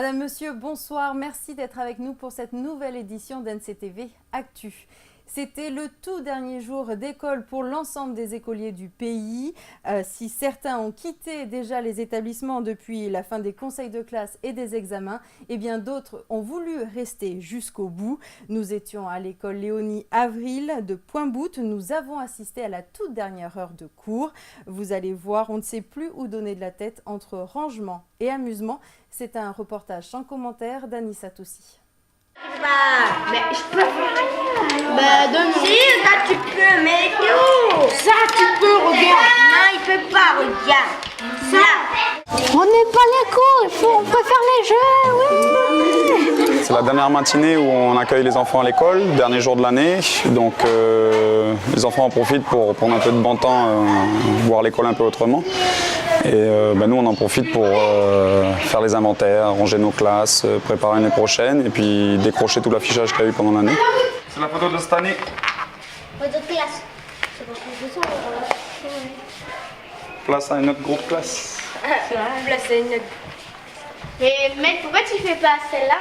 Madame, Monsieur, bonsoir. Merci d'être avec nous pour cette nouvelle édition d'NCTV Actu. C'était le tout dernier jour d'école pour l'ensemble des écoliers du pays. Si certains ont quitté déjà les établissements depuis la fin des conseils de classe et des examens, eh bien d'autres ont voulu rester jusqu'au bout. Nous étions à l'école Léonie Avril de Pointe-Boute. Nous avons assisté à la toute dernière heure de cours. Vous allez voir, on ne sait plus où donner de la tête entre rangement et amusement. C'est un reportage sans commentaire d'Anissa Toussi. Mais je peux rien. Donne-moi. Si, ça tu peux, mais tout. Ça tu peux, regarde. Non, il peut pas, regarde. Ça. On n'est pas les cours, on peut faire les jeux, oui. C'est la dernière matinée où on accueille les enfants à l'école, dernier jour de l'année. Donc les enfants en profitent pour prendre un peu de bon temps, voir l'école un peu autrement. Et nous, on en profite pour faire les inventaires, ranger nos classes, préparer l'année prochaine et puis décrocher tout l'affichage qu'il y a eu pendant l'année. C'est la photo de cette année. Photo de classe. C'est parce que Place à une autre grosse classe. Place à une autre. Et mec, pourquoi tu fais pas celle-là?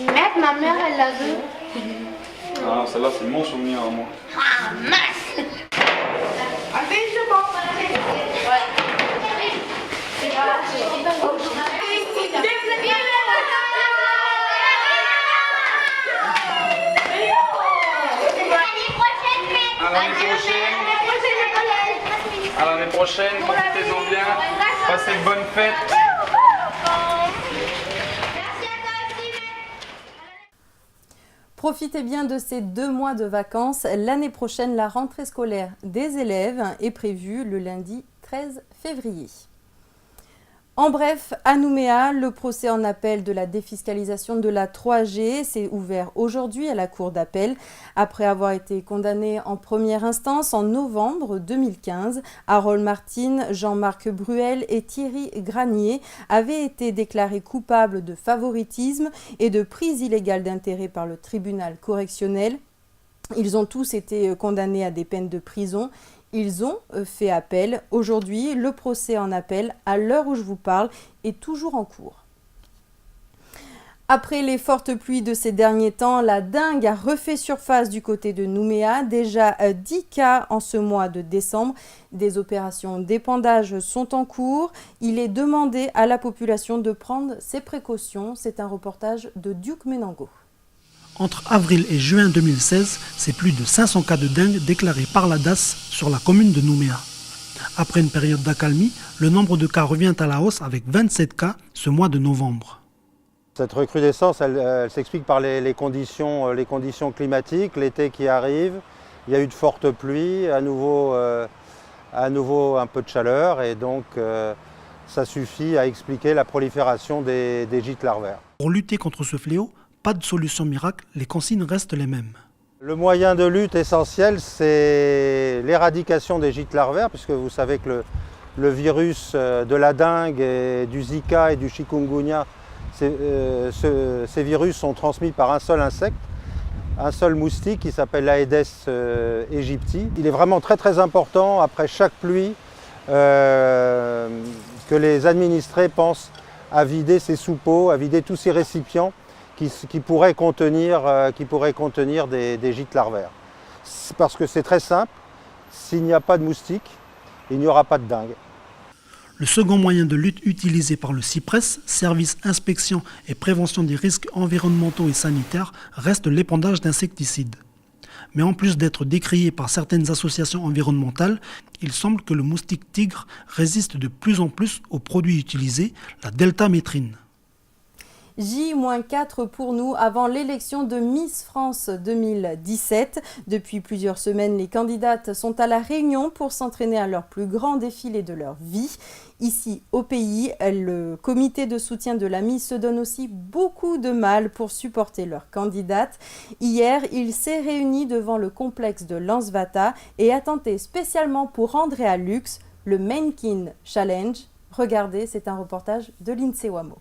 Mec, ma mère, elle la veut. Ah, celle-là, c'est mon souvenir à moi. Ah, mince. Allez, je m'en vais. Ouais. À l'année prochaine, profitez-en bien, passez de bonnes fêtes. Profitez bien de ces 2 mois de vacances. L'année prochaine, la rentrée scolaire des élèves est prévue le lundi 13 février. En bref, à Nouméa, le procès en appel de la défiscalisation de la 3G s'est ouvert aujourd'hui à la cour d'appel. Après avoir été condamné en première instance en novembre 2015, Harold Martin, Jean-Marc Bruel et Thierry Granier avaient été déclarés coupables de favoritisme et de prise illégale d'intérêt par le tribunal correctionnel. Ils ont tous été condamnés à des peines de prison. Ils ont fait appel. Aujourd'hui, le procès en appel, à l'heure où je vous parle, est toujours en cours. Après les fortes pluies de ces derniers temps, la dengue a refait surface du côté de Nouméa. Déjà 10 cas en ce mois de décembre. Des opérations d'épandage sont en cours. Il est demandé à la population de prendre ses précautions. C'est un reportage de Duke Menango. Entre avril et juin 2016, c'est plus de 500 cas de dengue déclarés par la DAS sur la commune de Nouméa. Après une période d'accalmie, le nombre de cas revient à la hausse avec 27 cas ce mois de novembre. Cette recrudescence, elle s'explique par les conditions climatiques, l'été qui arrive. Il y a eu de fortes pluies, à nouveau un peu de chaleur et donc ça suffit à expliquer la prolifération des gîtes larvaires. Pour lutter contre ce fléau, pas de solution miracle, les consignes restent les mêmes. Le moyen de lutte essentiel, c'est l'éradication des gîtes larvaires, puisque vous savez que le virus de la dengue, et du Zika et du chikungunya, ces virus sont transmis par un seul insecte, un seul moustique qui s'appelle l'Aedes aegypti. Il est vraiment très très important, après chaque pluie, que les administrés pensent à vider ces sous-pots, à vider tous ces récipients qui pourraient contenir des gîtes larvaires. Parce que c'est très simple, s'il n'y a pas de moustiques, il n'y aura pas de dengue. Le second moyen de lutte utilisé par le CIPRES, Service Inspection et Prévention des risques environnementaux et sanitaires, reste l'épandage d'insecticides. Mais en plus d'être décrié par certaines associations environnementales, il semble que le moustique tigre résiste de plus en plus aux produits utilisés, la deltamétrine. J-4 pour nous avant l'élection de Miss France 2017. Depuis plusieurs semaines, les candidates sont à La Réunion pour s'entraîner à leur plus grand défilé de leur vie. Ici, au pays, le comité de soutien de la Miss se donne aussi beaucoup de mal pour supporter leur candidate. Hier, il s'est réuni devant le complexe de Lansvata et a tenté spécialement pour Andrea Lux le Mannequin Challenge. Regardez, c'est un reportage de Lindsay Wamo.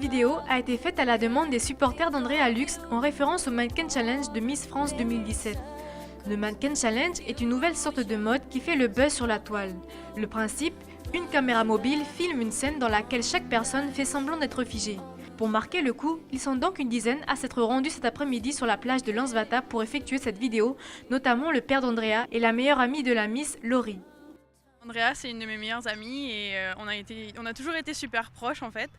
vidéo a été faite à la demande des supporters d'Andrea Lux en référence au Mannequin Challenge de Miss France 2017. Le Mannequin Challenge est une nouvelle sorte de mode qui fait le buzz sur la toile. Le principe, une caméra mobile filme une scène dans laquelle chaque personne fait semblant d'être figée. Pour marquer le coup, ils sont donc une dizaine à s'être rendus cet après-midi sur la plage de Lansvata pour effectuer cette vidéo, notamment le père d'Andrea et la meilleure amie de la Miss, Laurie. Andrea, c'est une de mes meilleures amies et on a toujours été super proches en fait.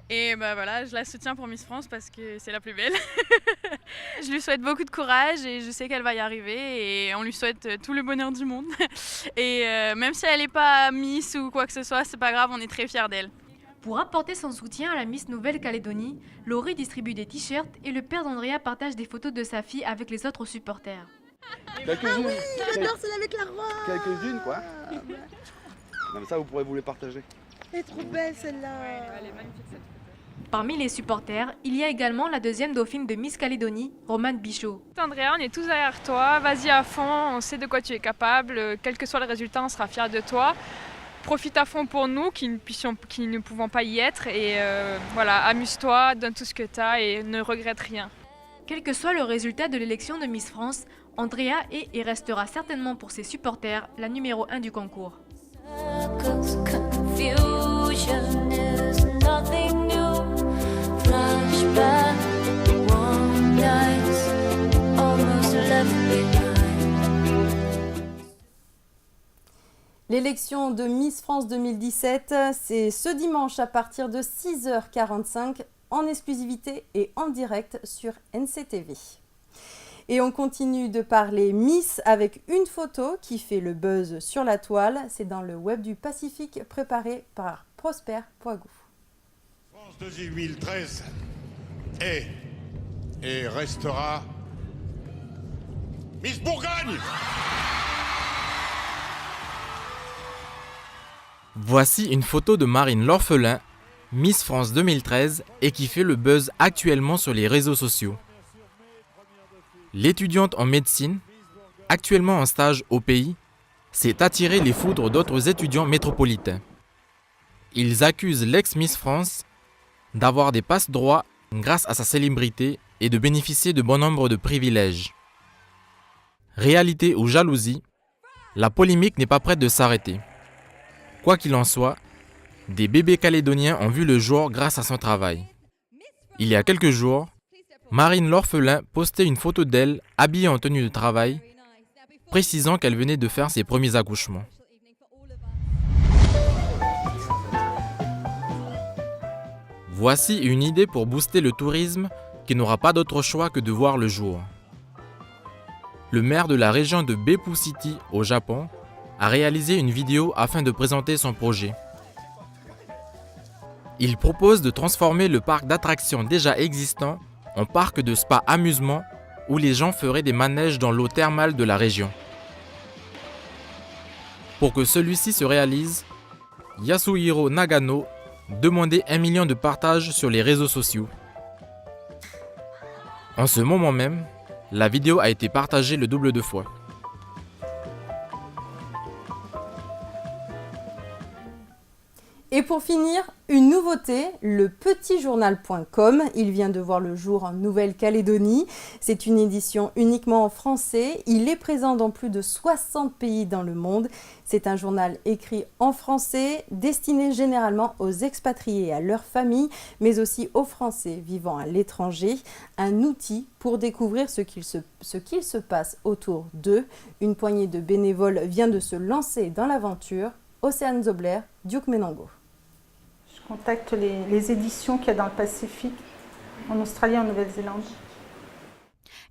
Et bah voilà, je la soutiens pour Miss France parce que c'est la plus belle. Je lui souhaite beaucoup de courage et je sais qu'elle va y arriver et on lui souhaite tout le bonheur du monde. Et même si elle n'est pas Miss ou quoi que ce soit, c'est pas grave, on est très fiers d'elle. Pour apporter son soutien à la Miss Nouvelle-Calédonie, Laurie distribue des t-shirts et le père d'Andrea partage des photos de sa fille avec les autres supporters. Quelques-unes. J'adore celle avec la robe. Quelques-unes quoi. Comme ça vous pourrez vous les partager. Elle est trop belle celle-là. Elle est magnifique cette photo. Parmi les supporters, il y a également la deuxième dauphine de Miss Calédonie, Romane Bichot. Andrea, on est tous derrière toi, vas-y à fond, on sait de quoi tu es capable, quel que soit le résultat, on sera fiers de toi. Profite à fond pour nous qui ne pouvons pas y être et voilà, amuse-toi, donne tout ce que tu as et ne regrette rien. Quel que soit le résultat de l'élection de Miss France, Andrea est et restera certainement pour ses supporters la numéro 1 du concours. L'élection de Miss France 2017, c'est ce dimanche à partir de 6h45 en exclusivité et en direct sur NCTV. Et on continue de parler Miss avec une photo qui fait le buzz sur la toile. C'est dans le Web du Pacifique préparé par Prosper Poigou. France 2013 est et restera Miss Bourgogne. Voici une photo de Marine L'Orphelin, Miss France 2013 et qui fait le buzz actuellement sur les réseaux sociaux. L'étudiante en médecine, actuellement en stage au pays, s'est attirée les foudres d'autres étudiants métropolitains. Ils accusent l'ex-Miss France d'avoir des passe-droits grâce à sa célébrité et de bénéficier de bon nombre de privilèges. Réalité ou jalousie, la polémique n'est pas prête de s'arrêter. Quoi qu'il en soit, des bébés calédoniens ont vu le jour grâce à son travail. Il y a quelques jours, Marine L'Orphelin postait une photo d'elle habillée en tenue de travail, précisant qu'elle venait de faire ses premiers accouchements. Voici une idée pour booster le tourisme qui n'aura pas d'autre choix que de voir le jour. Le maire de la région de Beppu City, au Japon, a réalisé une vidéo afin de présenter son projet. Il propose de transformer le parc d'attractions déjà existant en parc de spa amusement où les gens feraient des manèges dans l'eau thermale de la région. Pour que celui-ci se réalise, Yasuhiro Nagano demandait 1 million de partages sur les réseaux sociaux. En ce moment même, la vidéo a été partagée le double de fois. Et pour finir, une nouveauté, le petitjournal.com. Il vient de voir le jour en Nouvelle-Calédonie. C'est une édition uniquement en français. Il est présent dans plus de 60 pays dans le monde. C'est un journal écrit en français, destiné généralement aux expatriés et à leurs familles, mais aussi aux Français vivant à l'étranger. Un outil pour découvrir ce qu'il se passe autour d'eux. Une poignée de bénévoles vient de se lancer dans l'aventure. Océane Zobler, Duke Menango. Je contacte les éditions qu'il y a dans le Pacifique, en Australie et en Nouvelle-Zélande.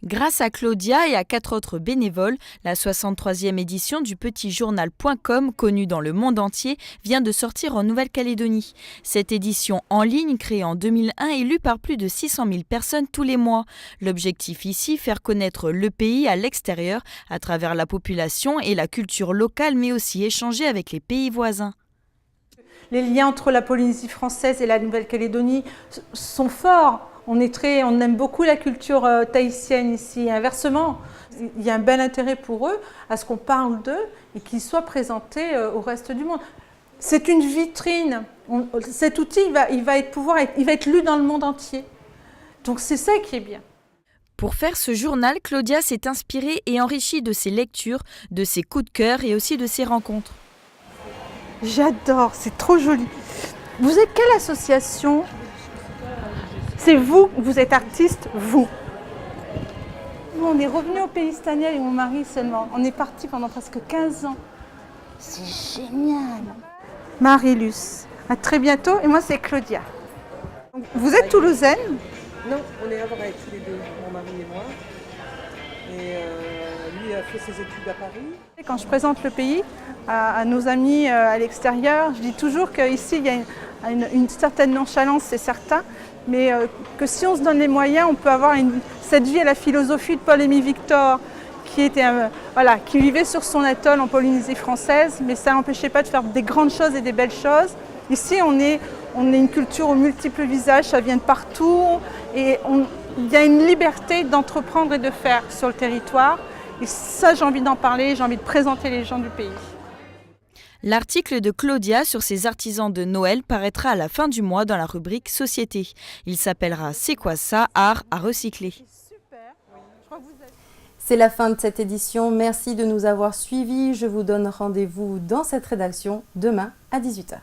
Grâce à Claudia et à 4 autres bénévoles, la 63e édition du petitjournal.com, connue dans le monde entier, vient de sortir en Nouvelle-Calédonie. Cette édition en ligne, créée en 2001, est lue par plus de 600 000 personnes tous les mois. L'objectif ici, faire connaître le pays à l'extérieur, à travers la population et la culture locale, mais aussi échanger avec les pays voisins. Les liens entre la Polynésie française et la Nouvelle-Calédonie sont forts. On aime beaucoup la culture tahitienne ici. Inversement, il y a un bel intérêt pour eux à ce qu'on parle d'eux et qu'ils soient présentés au reste du monde. C'est une vitrine Cet outil, il va être lu dans le monde entier. Donc c'est ça qui est bien. Pour faire ce journal, Claudia s'est inspirée et enrichie de ses lectures, de ses coups de cœur et aussi de ses rencontres. J'adore, c'est trop joli. Vous êtes quelle association? C'est vous êtes artiste, vous. Nous, on est revenus au pays Staniel et mon mari seulement. On est partis pendant presque 15 ans. C'est génial. Marie-Luce, à très bientôt. Et moi, c'est Claudia. Vous êtes toulousaine? Non, on est havrais tous les deux, mon mari et moi. Et lui a fait ses études à Paris. Quand je présente le pays à nos amis à l'extérieur, je dis toujours qu'ici, il y a une certaine nonchalance, c'est certain, mais que si on se donne les moyens, on peut avoir cette vie à la philosophie de Paul-Émile Victor, qui vivait sur son atoll en Polynésie française, mais ça n'empêchait pas de faire des grandes choses et des belles choses. Ici, on est une culture aux multiples visages, ça vient de partout, et il y a une liberté d'entreprendre et de faire sur le territoire. Et ça, j'ai envie d'en parler, j'ai envie de présenter les gens du pays. L'article de Claudia sur ces artisans de Noël paraîtra à la fin du mois dans la rubrique Société. Il s'appellera « C'est quoi ça ? Art à recycler ». C'est la fin de cette édition. Merci de nous avoir suivis. Je vous donne rendez-vous dans cette rédaction demain à 18h.